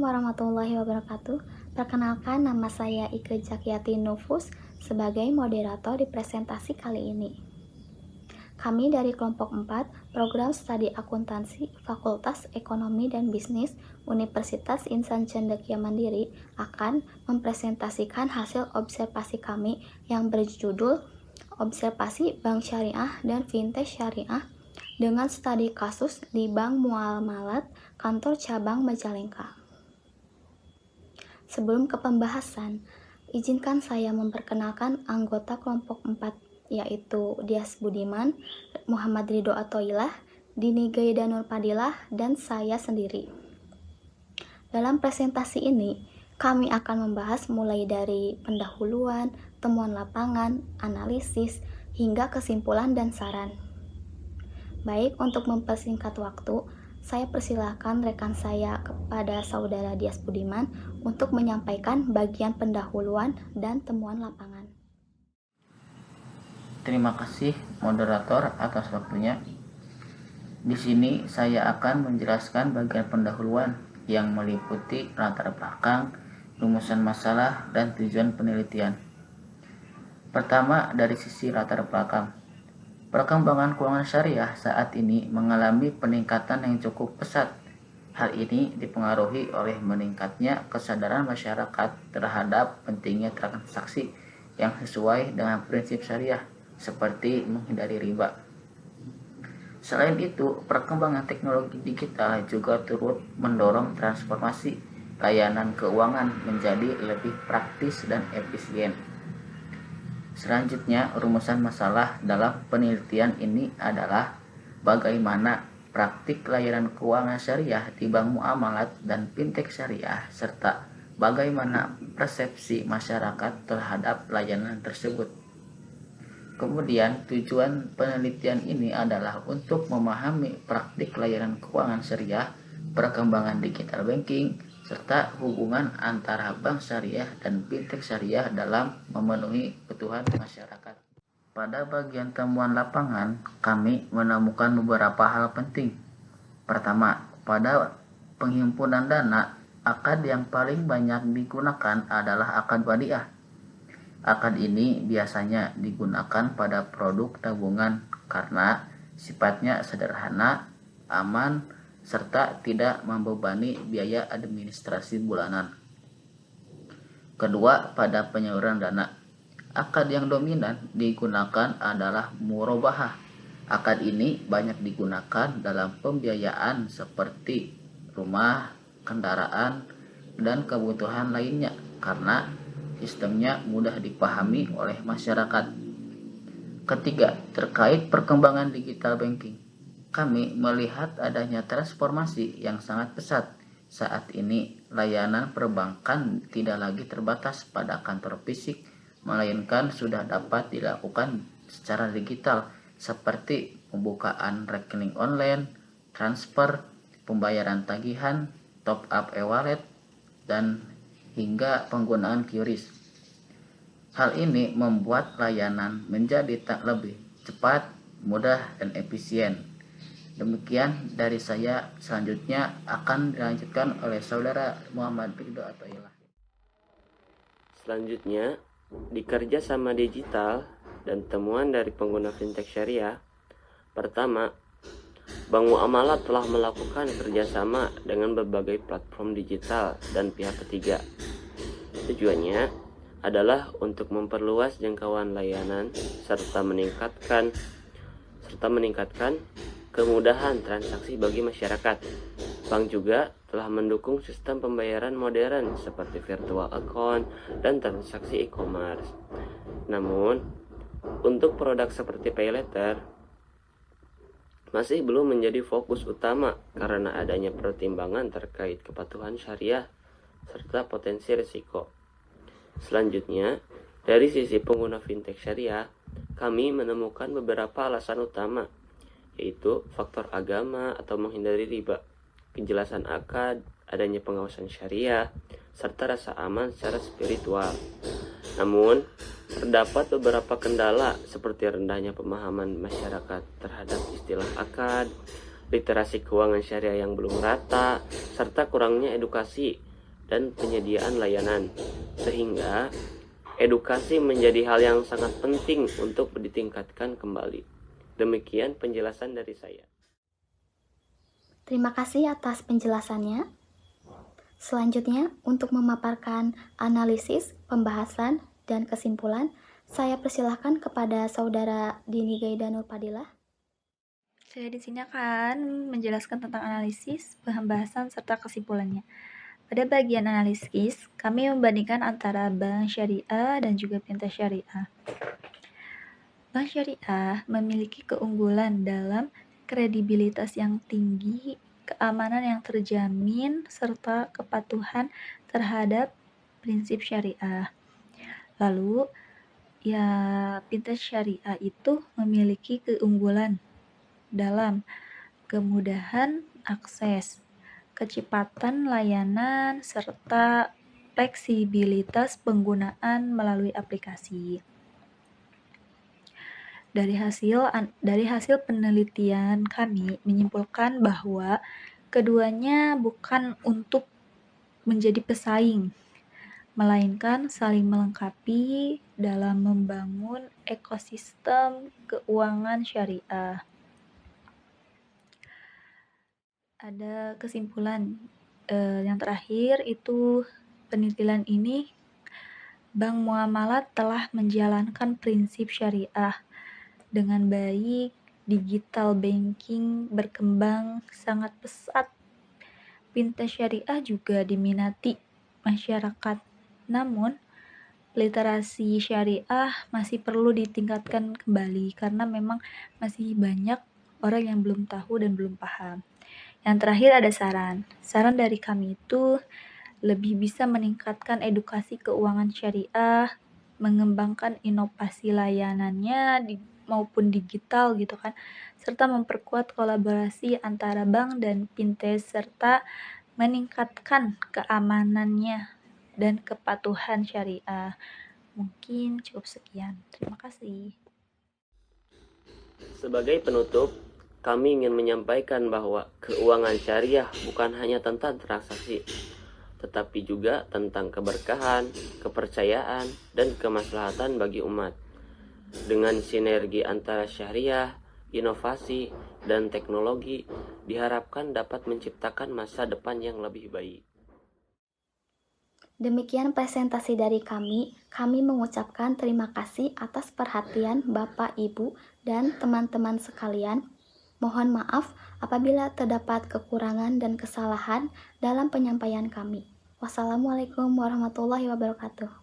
warahmatullahi wabarakatuh. Perkenalkan, nama saya Ike Jakyati Nufus sebagai moderator di presentasi kali ini. Kami dari kelompok 4, Program Studi Akuntansi, Fakultas Ekonomi dan Bisnis, Universitas Insan Cendekia Mandiri akan mempresentasikan hasil observasi kami yang berjudul Observasi Bank Syariah dan Fintech Syariah dengan studi kasus di Bank Muamalat Kantor Cabang Majalengka. Sebelum ke pembahasan, izinkan saya memperkenalkan anggota kelompok 4, yaitu Dias Budiman, Muhammad Ridho Atoilah, Dini Gaida Nurpadilah, dan saya sendiri. Dalam presentasi ini, kami akan membahas mulai dari pendahuluan, temuan lapangan, analisis, hingga kesimpulan dan saran. Baik, untuk mempersingkat waktu, saya persilahkan rekan saya kepada Saudara Dias Budiman untuk menyampaikan bagian pendahuluan dan temuan lapangan. Terima kasih moderator atas waktunya. Di sini saya akan menjelaskan bagian pendahuluan yang meliputi latar belakang, rumusan masalah, dan tujuan penelitian. Pertama, dari sisi latar belakang. Perkembangan keuangan syariah saat ini mengalami peningkatan yang cukup pesat. Hal ini dipengaruhi oleh meningkatnya kesadaran masyarakat terhadap pentingnya transaksi yang sesuai dengan prinsip syariah, seperti menghindari riba. Selain itu, perkembangan teknologi digital juga turut mendorong transformasi layanan keuangan menjadi lebih praktis dan efisien. Selanjutnya, rumusan masalah dalam penelitian ini adalah bagaimana praktik layanan keuangan syariah di bank muamalat dan fintech syariah, serta bagaimana persepsi masyarakat terhadap layanan tersebut. Kemudian, tujuan penelitian ini adalah untuk memahami praktik layanan keuangan syariah, perkembangan digital banking, serta hubungan antara bank syariah dan fintech syariah dalam memenuhi kebutuhan masyarakat. Pada bagian temuan lapangan, kami menemukan beberapa hal penting. Pertama, pada penghimpunan dana, akad yang paling banyak digunakan adalah akad wadiah. Akad ini biasanya digunakan pada produk tabungan karena sifatnya sederhana, aman, serta tidak membebani biaya administrasi bulanan. Kedua, pada penyaluran dana, akad yang dominan digunakan adalah murabahah. Akad ini banyak digunakan dalam pembiayaan seperti rumah, kendaraan, dan kebutuhan lainnya karena sistemnya mudah dipahami oleh masyarakat. Ketiga, terkait perkembangan digital banking. Kami melihat adanya transformasi yang sangat pesat. Saat ini, layanan perbankan tidak lagi terbatas pada kantor fisik, melainkan sudah dapat dilakukan secara digital, seperti pembukaan rekening online, transfer, pembayaran tagihan, top up e-wallet, dan hingga penggunaan QRIS. Hal ini membuat layanan menjadi tak lebih cepat, mudah, dan efisien. Demikian dari saya, selanjutnya akan dilanjutkan oleh Saudara Muhammad Ridho Atoilah. Selanjutnya, di kerjasama digital dan temuan dari pengguna fintech syariah. Pertama, Bank Muamalat telah melakukan kerjasama dengan berbagai platform digital dan pihak ketiga. Tujuannya adalah untuk memperluas jangkauan layanan serta meningkatkan kemudahan transaksi bagi masyarakat. Bank juga telah mendukung sistem pembayaran modern seperti virtual account dan transaksi e-commerce. Namun, untuk produk seperti paylater masih belum menjadi fokus utama karena adanya pertimbangan terkait kepatuhan syariah serta potensi risiko. Selanjutnya, dari sisi pengguna fintech syariah, kami menemukan beberapa alasan utama, yaitu faktor agama atau menghindari riba, kejelasan akad, adanya pengawasan syariah, serta rasa aman secara spiritual. Namun, terdapat beberapa kendala seperti rendahnya pemahaman masyarakat terhadap istilah akad, literasi keuangan syariah yang belum rata, serta kurangnya edukasi dan penyediaan layanan. Sehingga edukasi menjadi hal yang sangat penting untuk ditingkatkan kembali. Demikian penjelasan dari saya. Terima kasih atas penjelasannya. Selanjutnya, untuk memaparkan analisis, pembahasan, dan kesimpulan, saya persilahkan kepada Saudara Dini Gaida Nurpadilah. Saya di sini akan menjelaskan tentang analisis, pembahasan, serta kesimpulannya. Pada bagian analisis, kami membandingkan antara bank syariah dan juga fintech syariah. Bank syariah memiliki keunggulan dalam kredibilitas yang tinggi, keamanan yang terjamin, serta kepatuhan terhadap prinsip syariah. Lalu, fintech syariah itu memiliki keunggulan dalam kemudahan akses, kecepatan layanan, serta fleksibilitas penggunaan melalui aplikasi. Dari hasil penelitian kami menyimpulkan bahwa keduanya bukan untuk menjadi pesaing, melainkan saling melengkapi dalam membangun ekosistem keuangan syariah. Ada kesimpulan yang terakhir itu penelitian ini, Bank Muamalat telah menjalankan prinsip syariah dengan baik, digital banking berkembang sangat pesat. Fintech syariah juga diminati masyarakat. Namun, literasi syariah masih perlu ditingkatkan kembali karena memang masih banyak orang yang belum tahu dan belum paham. Yang terakhir ada saran. Saran dari kami itu lebih bisa meningkatkan edukasi keuangan syariah, mengembangkan inovasi layanannya maupun digital gitu kan, serta memperkuat kolaborasi antara bank dan fintech serta meningkatkan keamanannya dan kepatuhan syariah. Mungkin cukup sekian. Terima kasih. Sebagai penutup, kami ingin menyampaikan bahwa keuangan syariah bukan hanya tentang transaksi, tetapi juga tentang keberkahan, kepercayaan, dan kemaslahatan bagi umat. Dengan sinergi antara syariah, inovasi, dan teknologi, diharapkan dapat menciptakan masa depan yang lebih baik. Demikian presentasi dari kami. Kami mengucapkan terima kasih atas perhatian Bapak, Ibu, dan teman-teman sekalian. Mohon maaf apabila terdapat kekurangan dan kesalahan dalam penyampaian kami. Wassalamualaikum warahmatullahi wabarakatuh.